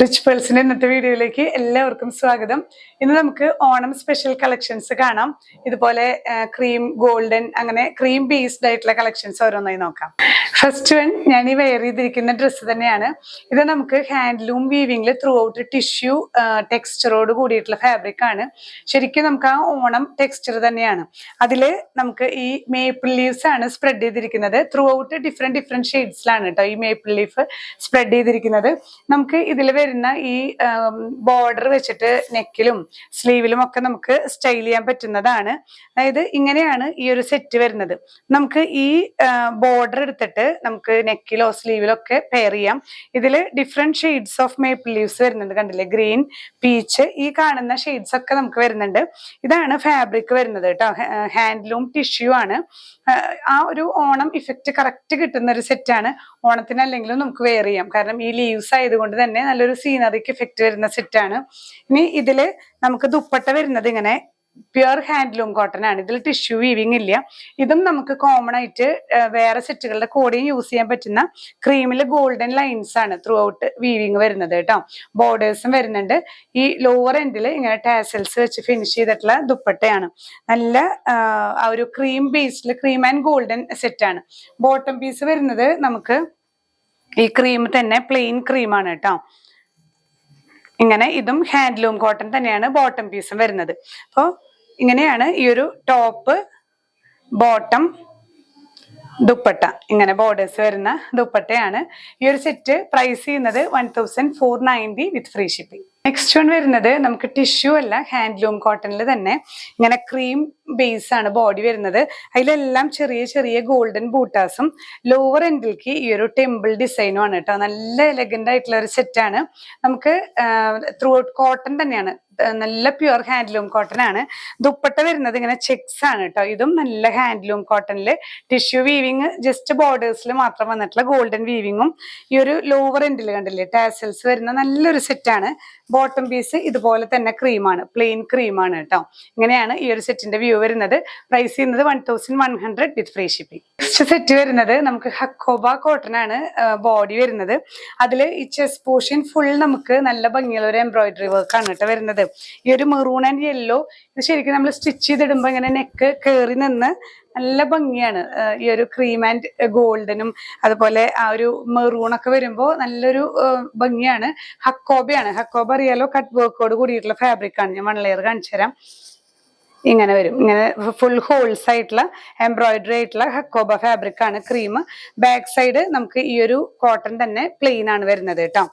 Rich പേൾസിന്റെ ഇന്നത്തെ വീഡിയോയിലേക്ക് എല്ലാവർക്കും സ്വാഗതം. ഇന്ന് നമുക്ക് ഓണം സ്പെഷ്യൽ കളക്ഷൻസ് കാണാം. ഇതുപോലെ ക്രീം ഗോൾഡൻ അങ്ങനെ ക്രീം ബേസ്ഡ് ആയിട്ടുള്ള കളക്ഷൻസ് ഓരോന്നായി നോക്കാം. ഫസ്റ്റ് വൺ ഞാൻ ഈ വെയർ ചെയ്തിരിക്കുന്ന ഡ്രസ്സ് തന്നെയാണ്. ഇത് നമുക്ക് ഹാൻഡ്ലൂം വീവിംഗിൽ ത്രൂ ഔട്ട് ടിഷ്യൂ ടെക്സ്ചറോട് കൂടിയിട്ടുള്ള ഫാബ്രിക് ആണ്. ശരിക്കും നമുക്ക് ആ ഓണം ടെക്സ്ചർ തന്നെയാണ്. അതില് നമുക്ക് ഈ മേപ്പിൾ ലീവ്സ് ആണ് സ്പ്രെഡ് ചെയ്തിരിക്കുന്നത്. ത്രൂ ഔട്ട് ഡിഫറെന്റ് ഷെയ്ഡ്സിലാണ് കേട്ടോ ഈ മേപ്പിൾ ലീഫ് സ്പ്രെഡ് ചെയ്തിരിക്കുന്നത്. നമുക്ക് ഇതിൽ വരുന്ന ഈ ബോർഡർ വെച്ചിട്ട് നെക്കിലും സ്ലീവിലും ഒക്കെ നമുക്ക് സ്റ്റൈൽ ചെയ്യാൻ പറ്റുന്നതാണ്. അതായത് ഇങ്ങനെയാണ് ഈ ഒരു സെറ്റ് വരുന്നത്. നമുക്ക് ഈ ബോർഡർ എടുത്തിട്ട് നമുക്ക് നെക്കിലോ സ്ലീവിലോ ഒക്കെ പെയർ ചെയ്യാം. ഇതില് different shades of maple leaves വരുന്നുണ്ട്. കണ്ടില്ലേ, ഗ്രീൻ, പീച്ച്, ഈ കാണുന്ന ഷെയ്ഡ്സ് ഒക്കെ നമുക്ക് വരുന്നുണ്ട്. ഇതാണ് ഫാബ്രിക് വരുന്നത് കേട്ടോ. ഹാൻഡ്ലൂം ടിഷ്യൂ ആണ്. ആ ഒരു ഓണം ഇഫക്റ്റ് കറക്റ്റ് കിട്ടുന്ന ഒരു സെറ്റാണ്. ഓണത്തിനല്ലെങ്കിലും നമുക്ക് വെയർ ചെയ്യാം. കാരണം ഈ ലീവ്സ് ആയതുകൊണ്ട് തന്നെ നല്ലൊരു സീനറിക്ക് ഇഫക്റ്റ് വരുന്ന സെറ്റാണ്. ഇനി ഇതില് നമുക്ക് ദുപ്പട്ട വരുന്നത് ഇങ്ങനെ പ്യുർ ഹാൻഡ്ലൂം കോട്ടൺ ആണ്. ഇതിൽ ടിഷ്യൂ വീവിങ് ഇല്ല. ഇതും നമുക്ക് കോമൺ ആയിട്ട് വേറെ സെറ്റുകളുടെ കൂടെയും യൂസ് ചെയ്യാൻ പറ്റുന്ന ക്രീമിൽ ഗോൾഡൻ ലൈൻസ് ആണ് ത്രൂ ഔട്ട് വീവിങ് വരുന്നത് കേട്ടോ. ബോർഡേഴ്സും വരുന്നുണ്ട്. ഈ ലോവർ എൻഡിൽ ഇങ്ങനെ ടാസൽസ് വെച്ച് ഫിനിഷ് ചെയ്തിട്ടുള്ള ദുപ്പട്ടയാണ്. നല്ല ആ ഒരു ക്രീം ബേസ്ഡിൽ ക്രീം ആൻഡ് ഗോൾഡൻ സെറ്റാണ്. ബോട്ടം പീസ് വരുന്നത് നമുക്ക് ഈ ക്രീം തന്നെ പ്ലെയിൻ ക്രീമാണ് കേട്ടോ. ഇങ്ങനെ ഇതും ഹാൻഡ്ലൂം കോട്ടൺ തന്നെയാണ് ബോട്ടം പീസും വരുന്നത്. അപ്പോൾ ഇങ്ങനെയാണ് ഈ ഒരു ടോപ്പ്, ബോട്ടം, ദുപ്പട്ട, ഇങ്ങനെ ബോർഡേഴ്സ് വരുന്ന ദുപ്പട്ടയാണ്. ഈ ഒരു സെറ്റ് പ്രൈസ് ചെയ്യുന്നത് 1490 വിത്ത് ഫ്രീ ഷിപ്പിംഗ്. നെക്സ്റ്റ് വൺ വരുന്നത് നമുക്ക് ടിഷ്യൂ അല്ല, ഹാൻഡ്ലൂം കോട്ടണിൽ തന്നെ ഇങ്ങനെ ക്രീം ബേസ് ആണ് ബോഡി വരുന്നത്. അതിലെല്ലാം ചെറിയ ചെറിയ ഗോൾഡൻ ബൂട്ടാസും ലോവർ എൻഡിലേക്ക് ഈ ഒരു ടെമ്പിൾ ഡിസൈനും ആണ് കേട്ടോ. നല്ല എലഗന്റ് ആയിട്ടുള്ള ഒരു സെറ്റാണ്. നമുക്ക് ത്രൂ ഔട്ട് കോട്ടൺ തന്നെയാണ്. നല്ല പ്യുർ ഹാൻഡ്ലൂം കോട്ടൺ ആണ്. ദുപ്പട്ട വരുന്നത് ഇങ്ങനെ ചെക്സ് ആണ് കേട്ടോ. ഇതും നല്ല ഹാൻഡ്ലൂം കോട്ടണില് ടിഷ്യൂ വീവിങ് ജസ്റ്റ് ബോർഡേഴ്സിൽ മാത്രം വന്നിട്ടുള്ള ഗോൾഡൻ വീവിങ്ങും ഈ ഒരു ലോവർ എൻഡിൽ കണ്ടില്ലേ ടാസൽസ് വരുന്ന നല്ലൊരു സെറ്റാണ്. ബോട്ടം പീസ് ഇതുപോലെ തന്നെ ക്രീമാണ്, പ്ലെയിൻ ക്രീമാണ് കേട്ടോ. ഇങ്ങനെയാണ് ഈ ഒരു സെറ്റിന്റെ വ്യൂ വരുന്നത്. പ്രൈസ് ചെയ്യുന്നത് 1100 വിത്ത് ഫ്രീ ഷിപ്പിംഗ്. നെക്സ്റ്റ് സെറ്റ് വരുന്നത് നമുക്ക് ഹക്കോബ കോട്ടൺ ആണ് ബോഡി വരുന്നത്. അതില് ഈ ചെസ്റ്റ് പോർഷൻ ഫുൾ നമുക്ക് നല്ല ഭംഗിയുള്ള ഒരു എംബ്രോയിഡറി വർക്ക് ആണ് കേട്ടോ വരുന്നത്. ഈ ഒരു മെറൂൺ ആൻഡ് യെല്ലോ ഇത് ശരിക്കും നമ്മൾ സ്റ്റിച്ച് ചെയ്തിടുമ്പോ ഇങ്ങനെ നെക്ക് കയറി നിന്ന് നല്ല ഭംഗിയാണ്. ഈ ഒരു ക്രീം ആൻഡ് ഗോൾഡനും അതുപോലെ ആ ഒരു മെറൂണൊക്കെ വരുമ്പോൾ നല്ലൊരു ഭംഗിയാണ്. ഹക്കോബയാണ്. ഹക്കോബ അറിയാലോ, കട്ട് വർക്കോട് കൂടിയിട്ടുള്ള ഫാബ്രിക് ആണ്. ഞാൻ 1 ലെയർ കാണിച്ചു തരാം. ഇങ്ങനെ വരും. ഇങ്ങനെ ഫുൾ ഹോൾസ് ആയിട്ടുള്ള എംബ്രോയിഡറി ആയിട്ടുള്ള ഹക്കോബ ഫാബ്രിക് ആണ്. ക്രീം ബാക്ക് സൈഡ് നമുക്ക് ഈ ഒരു കോട്ടൺ തന്നെ പ്ലെയിൻ ആണ് വരുന്നത് കേട്ടോ.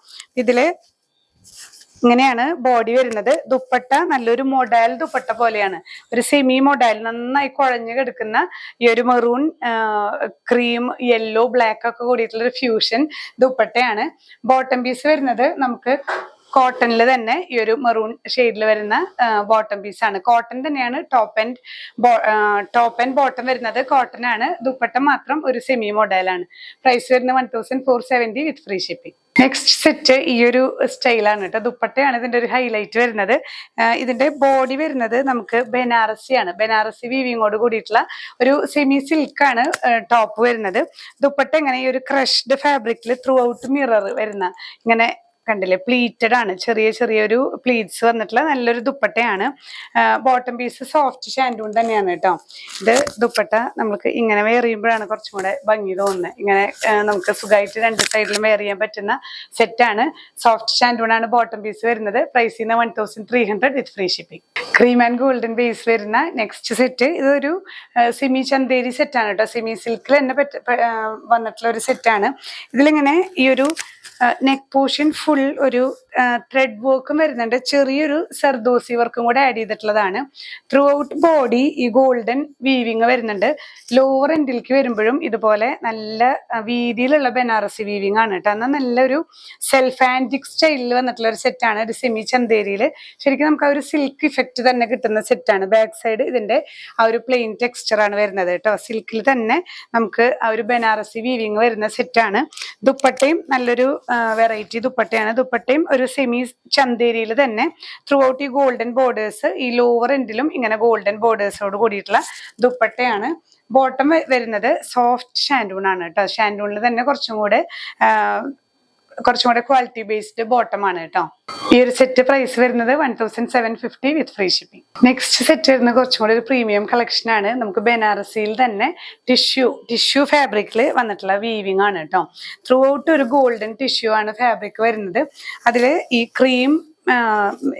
ഇതില് ഇങ്ങനെയാണ് ബോഡി വരുന്നത്. ദുപ്പട്ട നല്ലൊരു മൊഡാൽ ദുപ്പട്ട പോലെയാണ്. ഒരു സെമി മൊഡാൽ നന്നായി കുഴഞ്ഞു കിടക്കുന്ന ഈ ഒരു മെറൂൺ, ക്രീം, യെല്ലോ, ബ്ലാക്ക് ഒക്കെ കൂടിയിട്ടുള്ള ഒരു ഫ്യൂഷൻ ദുപ്പട്ടയാണ്. ബോട്ടം പീസ് വരുന്നത് നമുക്ക് കോട്ടണിൽ തന്നെ ഈ ഒരു മെറൂൺ ഷെയ്ഡിൽ വരുന്ന ബോട്ടം പീസാണ്. കോട്ടൺ തന്നെയാണ്. ടോപ്പ് ആൻഡ് ബോട്ടം വരുന്നത് കോട്ടൺ ആണ്. ദുപ്പട്ട മാത്രം ഒരു സെമി മോഡലാണ്. പ്രൈസ് വരുന്നത് 1470 വിത്ത് ഫ്രീ ഷിപ്പിംഗ്. നെക്സ്റ്റ് സെറ്റ് ഈ ഒരു സ്റ്റൈലാണ് കേട്ടോ. ദുപ്പട്ടയാണ് ഇതിന്റെ ഒരു ഹൈലൈറ്റ് വരുന്നത്. ഇതിന്റെ ബോഡി വരുന്നത് നമുക്ക് ബനാറസി ആണ്. ബനാറസി വീവിങ്ങോട് കൂടിയിട്ടുള്ള ഒരു സെമി സിൽക്കാണ് ടോപ്പ് വരുന്നത്. ദുപ്പട്ട ഇങ്ങനെ ഈ ഒരു ക്രഷ്ഡ് ഫാബ്രിക്കിൽ ത്രൂ ഔട്ട് മിറർ വരുന്ന ഇങ്ങനെ കണ്ടില്ലേ, പ്ലീറ്റഡ് ആണ്. ചെറിയ ചെറിയൊരു പ്ലീറ്റ്സ് വന്നിട്ടുള്ള നല്ലൊരു ദുപ്പട്ടയാണ്. ബോട്ടം പീസ് സോഫ്റ്റ് ഷാൻഡൂൺ തന്നെയാണ് കേട്ടോ. ഇത് ദുപ്പട്ട നമുക്ക് ഇങ്ങനെ വെയർ ചെയ്യുമ്പോഴാണ് കുറച്ചും കൂടെ ഭംഗി തോന്നുന്നത്. ഇങ്ങനെ നമുക്ക് സുഖമായിട്ട് രണ്ട് സൈഡിലും വെയർ ചെയ്യാൻ പറ്റുന്ന സെറ്റാണ്. സോഫ്റ്റ് ഷാൻഡൂൺ ആണ് ബോട്ടം പീസ് വരുന്നത്. പ്രൈസ് ചെയ്യുന്ന 1300 വിത്ത് free shipping. Cream and golden base വരുന്ന നെക്സ്റ്റ് സെറ്റ് ഇതൊരു സെമി ചന്തേരി സെറ്റാണ് കേട്ടോ. സെമി സിൽക്കിൽ തന്നെ വന്നിട്ടുള്ള ഒരു സെറ്റാണ്. ഇതിലിങ്ങനെ ഈ ഒരു നെക്ക് പോർഷൻ ഫുൾ ഒരു ത്രെഡ് വർക്കും വരുന്നുണ്ട്. ചെറിയൊരു സർദോസി വർക്കും കൂടെ ആഡ് ചെയ്തിട്ടുള്ളതാണ്. ത്രൂ ഔട്ട് ബോഡി ഈ ഗോൾഡൻ വീവിങ് വരുന്നുണ്ട്. ലോവർ എൻഡിലേക്ക് വരുമ്പോഴും ഇതുപോലെ നല്ല വീതിയിലുള്ള ബനാറസി വീവിങ് ആണ് കേട്ടോ. എന്നാൽ നല്ലൊരു സെൽഫ് ആൻറ്റിക് സ്റ്റൈലിൽ വന്നിട്ടുള്ള ഒരു സെറ്റാണ്. ഒരു സെമി ചന്തേരിയിൽ ശരിക്കും നമുക്ക് ആ ഒരു സിൽക്ക് ഇഫക്റ്റ് തന്നെ കിട്ടുന്ന സെറ്റാണ്. ബാക്ക് സൈഡ് ഇതിന്റെ ആ ഒരു പ്ലെയിൻ ടെക്സ്ചറാണ് വരുന്നത് കേട്ടോ. സിൽക്കിൽ തന്നെ നമുക്ക് ആ ഒരു ബനാറസി വീവിങ് വരുന്ന സെറ്റാണ്. ദുപ്പട്ടയും നല്ലൊരു വെറൈറ്റി ദുപ്പട്ടയാണ്. ദുപ്പട്ടയും ഒരു സെമി ചന്തേരിയിൽ തന്നെ ത്രൂ ഔട്ട് ഈ ഗോൾഡൻ ബോർഡേഴ്സ്, ഈ ലോവർ എൻഡിലും ഇങ്ങനെ ഗോൾഡൻ ബോർഡേഴ്സോട് കൂടിയിട്ടുള്ള ദുപ്പട്ടയാണ്. ബോട്ടം വരുന്നത് സോഫ്റ്റ് ഷാൻഡൂൺ ആണ് കേട്ടോ. ഷാൻഡൂണിൽ തന്നെ കുറച്ചും കൂടെ കുറച്ചും കൂടെ ക്വാളിറ്റി ബേസ്ഡ് ബോട്ടം ആണ് കേട്ടോ. ഈ ഒരു സെറ്റ് പ്രൈസ് വരുന്നത് 1750 വിത്ത് ഫ്രീ ഷിപ്പിംഗ്. നെക്സ്റ്റ് സെറ്റ് വരുന്നത് കുറച്ചും കൂടി ഒരു പ്രീമിയം കളക്ഷൻ ആണ്. നമുക്ക് ബനാറസിയിൽ തന്നെ ടിഷ്യൂ ഫാബ്രിക്കിൽ വന്നിട്ടുള്ള വീവിംഗ് ആണ് കേട്ടോ. ത്രൂ ഔട്ട് ഒരു ഗോൾഡൻ ടിഷ്യൂ ആണ് ഫാബ്രിക് വരുന്നത്. അതിൽ ഈ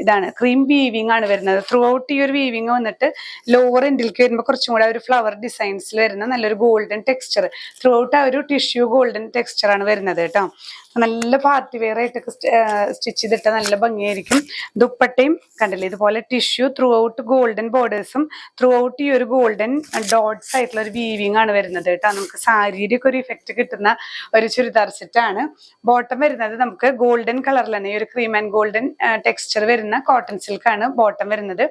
ഇതാണ് ക്രീം വീവിംഗ് ആണ് വരുന്നത്. ത്രൂ ഔട്ട് ഈ ഒരു വീവിംഗ് വന്നിട്ട് ലോവർ എൻഡിലേക്ക് വരുമ്പോൾ കുറച്ചും കൂടെ ഒരു ഫ്ലവർ ഡിസൈൻസിൽ വരുന്ന നല്ലൊരു ഗോൾഡൻ ടെക്സ്ചർ. ത്രൂ ഔട്ട് ആ ഒരു ടിഷ്യൂ ഗോൾഡൻ ടെക്സ്ചർ ആണ് വരുന്നത് കേട്ടോ. നല്ല പാർട്ടി വെയർ ആയിട്ടൊക്കെ സ്റ്റിച്ച് ചെയ്തിട്ട് നല്ല ഭംഗിയായിരിക്കും. ദുപ്പട്ടയും കണ്ടില്ലേ ഇതുപോലെ ടിഷ്യൂ ത്രൂ ഔട്ട് ഗോൾഡൻ ബോർഡേഴ്സും ത്രൂ ഔട്ട് ഈ ഒരു ഗോൾഡൻ ഡോട്ട്സ് ആയിട്ടുള്ള ഒരു വീവിംഗ് ആണ് വരുന്നത് കേട്ടോ. നമുക്ക് സാരിയുടെ ഒക്കെ ഒരു ഇഫക്റ്റ് കിട്ടുന്ന ഒരു ചുരിദാർ സെറ്റ് ആണ്. ബോട്ടം വരുന്നത് നമുക്ക് ഗോൾഡൻ കളറിൽ തന്നെ ഈ ഒരു ക്രീം ആൻഡ് ഗോൾഡൻ ടെക്സ്ചർ വരുന്ന കോട്ടൺ സിൽക്ക് ആണ് ബോട്ടം വരുന്നത്.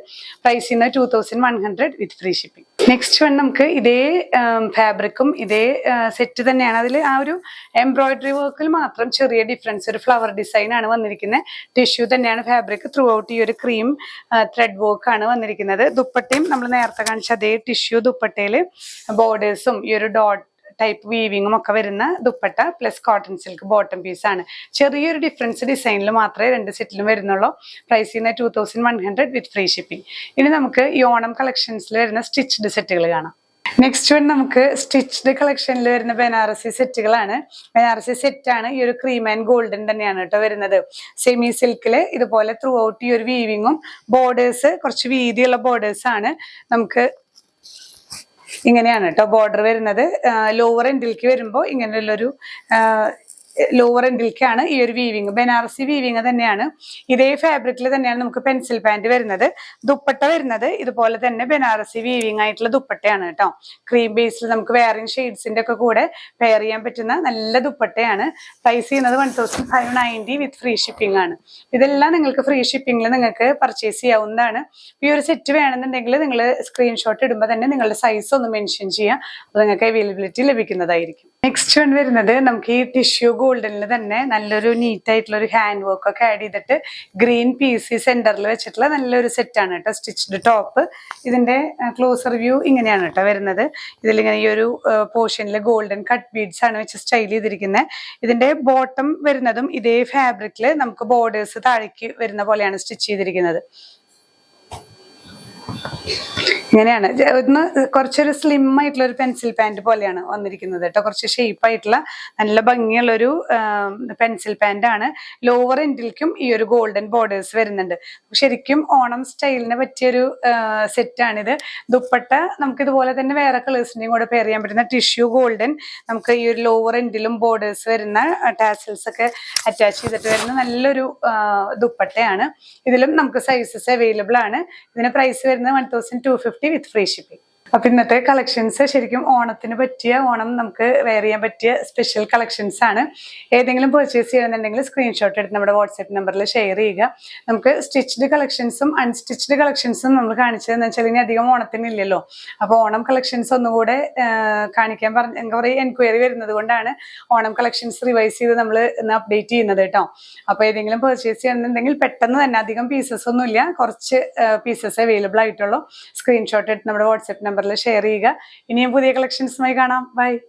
Price 2100 with free shipping. Next one നമുക്ക് ഇതേ ഫാബ്രിക്കും ഇതേ സെറ്റ് തന്നെയാണ്. അതിൽ ആ ഒരു എംബ്രോയിഡറി വർക്കിൽ മാത്രം ചെറിയ ഡിഫറൻസ്, ഒരു ഫ്ലവർ ഡിസൈൻ ആണ് വന്നിരിക്കുന്നത്. ടിഷ്യൂ തന്നെയാണ് ഫാബ്രിക്. ത്രൂ ഔട്ട് ഈ ഒരു ക്രീം ത്രെഡ് വർക്ക് ആണ് വന്നിരിക്കുന്നത്. ദുപ്പട്ടയും നമ്മൾ നേരത്തെ കാണിച്ച അതേ ടിഷ്യൂ ദുപ്പട്ടയിൽ ബോർഡേഴ്സും ഈ ഒരു ഡോട്ട് ടൈപ്പ് വീവിങ്ങും ഒക്കെ വരുന്ന dupatta plus cotton silk bottom piece ആണ്. ചെറിയൊരു ഡിഫറൻസ് ഡിസൈനിൽ മാത്രമേ രണ്ട് സെറ്റിലും വരുന്നുള്ളൂ. Price 2100 with free shipping. ഇനി നമുക്ക് ഈ ഓണം കളക്ഷൻസിൽ വരുന്ന സ്റ്റിച്ച്ഡ് സെറ്റുകൾ കാണാം. നെക്സ്റ്റ് വൺ നമുക്ക് സ്റ്റിച്ച്ഡ് കളക്ഷനിൽ വരുന്ന ബനാറസി സെറ്റുകളാണ്. ബനാറസി സെറ്റ് ആണ്. ഈ ഒരു ക്രീം ആൻഡ് ഗോൾഡൻ തന്നെയാണ് കേട്ടോ വരുന്നത്. സെമി സിൽക്കില് ഇതുപോലെ ത്രൂ ഔട്ട് ഈ ഒരു വീവിങ്ങും ബോർഡേഴ്സ് കുറച്ച് വീതിയുള്ള ബോർഡേഴ്സ് ആണ്. നമുക്ക് ഇങ്ങനെയാണ് കേട്ടോ ബോർഡർ വരുന്നത്. ലോവർ എൻഡിലേക്ക് വരുമ്പോൾ ഇങ്ങനെയുള്ളൊരു ലോവർ എൻഡിലേക്കാണ് ഈ ഒരു വീവിങ്. ബനാറസി വീവിങ് തന്നെയാണ്. ഇതേ ഫാബ്രിക്കിൽ തന്നെയാണ് നമുക്ക് പെൻസിൽ പാൻറ് വരുന്നത്. ദുപ്പട്ട വരുന്നത് ഇതുപോലെ തന്നെ ബനാറസി വീവിങ് ആയിട്ടുള്ള ദുപ്പട്ടയാണ് കേട്ടോ. ക്രീം ബേസിൽ നമുക്ക് വേറെ ഷെയ്ഡ്സിന്റെ ഒക്കെ കൂടെ പെയർ ചെയ്യാൻ പറ്റുന്ന നല്ല ദുപ്പട്ടയാണ്. പ്രൈസ് ചെയ്യുന്നത് 1590 വിത്ത് ഫ്രീ ഷിപ്പിംഗ് ആണ്. ഇതെല്ലാം നിങ്ങൾക്ക് ഫ്രീ ഷിപ്പിംഗിൽ നിങ്ങൾക്ക് പർച്ചേസ് ചെയ്യാവുന്നതാണ്. ഈ ഒരു സെറ്റ് വേണമെന്നുണ്ടെങ്കിൽ നിങ്ങൾ സ്ക്രീൻഷോട്ട് ഇടുമ്പോൾ തന്നെ നിങ്ങളുടെ സൈസ് ഒന്ന് മെൻഷൻ ചെയ്യാം. അത് നിങ്ങൾക്ക് അവൈലബിലിറ്റി ലഭിക്കുന്നതായിരിക്കും. നെക്സ്റ്റ് വൺ വരുന്നത് നമുക്ക് ഈ ടിഷ്യൂ ഗോൾഡനിൽ തന്നെ നല്ലൊരു നീറ്റ് ആയിട്ടുള്ള ഒരു ഹാൻഡ് വർക്ക് ഒക്കെ ആഡ് ചെയ്തിട്ട് ഗ്രീൻ പീസ് സെന്ററിൽ വെച്ചിട്ടുള്ള നല്ലൊരു സെറ്റാണ് കേട്ടോ. Stitched top. ഇതിന്റെ ക്ലോസർ വ്യൂ ഇങ്ങനെയാണ് കേട്ടോ വരുന്നത്. ഇതിലിങ്ങനെ ഈ ഒരു പോർഷനിൽ ഗോൾഡൻ കട്ട് ബീഡ്സ് ആണ് വെച്ച് സ്റ്റൈൽ ചെയ്തിരിക്കുന്നത്. ഇതിന്റെ ബോട്ടം വരുന്നതും ഇതേ ഫാബ്രിക്കിൽ നമുക്ക് ബോർഡേഴ്സ് താഴേക്ക് വരുന്ന പോലെയാണ് സ്റ്റിച്ച് ചെയ്തിരിക്കുന്നത്. ഇങ്ങനെയാണ്. ഒന്ന് കുറച്ചൊരു സ്ലിം ആയിട്ടുള്ള ഒരു പെൻസിൽ പാൻറ് പോലെയാണ് വന്നിരിക്കുന്നത് കേട്ടോ. കുറച്ച് ഷേപ്പ് ആയിട്ടുള്ള നല്ല ഭംഗിയുള്ള ഒരു പെൻസിൽ പാൻറ് ആണ്. ലോവർ എൻഡിലേക്കും ഈ ഒരു ഗോൾഡൻ ബോർഡേഴ്സ് വരുന്നുണ്ട്. ശരിക്കും ഓണം സ്റ്റൈലിന് പറ്റിയൊരു സെറ്റാണിത്. ദുപ്പട്ട നമുക്ക് ഇതുപോലെ തന്നെ വേറെ കളേഴ്സിന്റെയും കൂടെ പെയർ ചെയ്യാൻ പറ്റുന്ന ടിഷ്യൂ ഗോൾഡൻ. നമുക്ക് ഈ ഒരു ലോവർ എൻഡിലും ബോർഡേഴ്സ് വരുന്ന ടാസൽസ് ഒക്കെ അറ്റാച്ച് ചെയ്തിട്ട് വരുന്ന നല്ലൊരു ദുപ്പട്ടയാണ്. ഇതിലും നമുക്ക് സൈസസ് അവൈലബിൾ ആണ്. ഇതിന് പ്രൈസ് വരുന്നത് 1250 വിത്ത് ഫ്രീ ഷിപ്പിംഗ്. അപ്പൊ ഇന്നത്തെ കളക്ഷൻസ് ശരിക്കും ഓണത്തിന് പറ്റിയ, ഓണം നമുക്ക് വെയർ ചെയ്യാൻ പറ്റിയ സ്പെഷ്യൽ കളക്ഷൻസ് ആണ്. ഏതെങ്കിലും പർച്ചേസ് ചെയ്യണമെന്നുണ്ടെങ്കിൽ സ്ക്രീൻഷോട്ട് എടുത്ത് നമ്മുടെ വാട്സ്ആപ്പ് നമ്പറിൽ ഷെയർ ചെയ്യുക. നമുക്ക് സ്റ്റിച്ച്ഡ് കളക്ഷൻസും അൺസ്റ്റിച്ച്ഡ് കളക്ഷൻസും നമ്മൾ കാണിച്ചതെന്ന് വെച്ചാൽ ഇനി അധികം ഓണത്തിന് ഇല്ലല്ലോ. അപ്പോൾ ഓണം കളക്ഷൻസ് ഒന്നുകൂടെ കാണിക്കാൻ എന്താ പറയുക എൻക്വയറി വരുന്നത് കൊണ്ടാണ് ഓണം കളക്ഷൻസ് റിവൈസ് ചെയ്ത് നമ്മൾ ഇന്ന് അപ്ഡേറ്റ് ചെയ്യുന്നത് കേട്ടോ. അപ്പോൾ ഏതെങ്കിലും പർച്ചേസ് ചെയ്യണമെന്നുണ്ടെങ്കിൽ പെട്ടെന്ന് തന്നെ, അധികം പീസസ് ഒന്നും ഇല്ല, കുറച്ച് പീസസ് അവൈലബിൾ ആയിട്ടുള്ളൂ. സ്ക്രീൻഷോട്ട് എടുത്ത് നമ്മുടെ വാട്സ്ആപ്പ് നമ്പറിൽ ഷെയർ ചെയ്യുക. ഇനിയും പുതിയ കളക്ഷൻസുമായി കാണാം. ബൈ.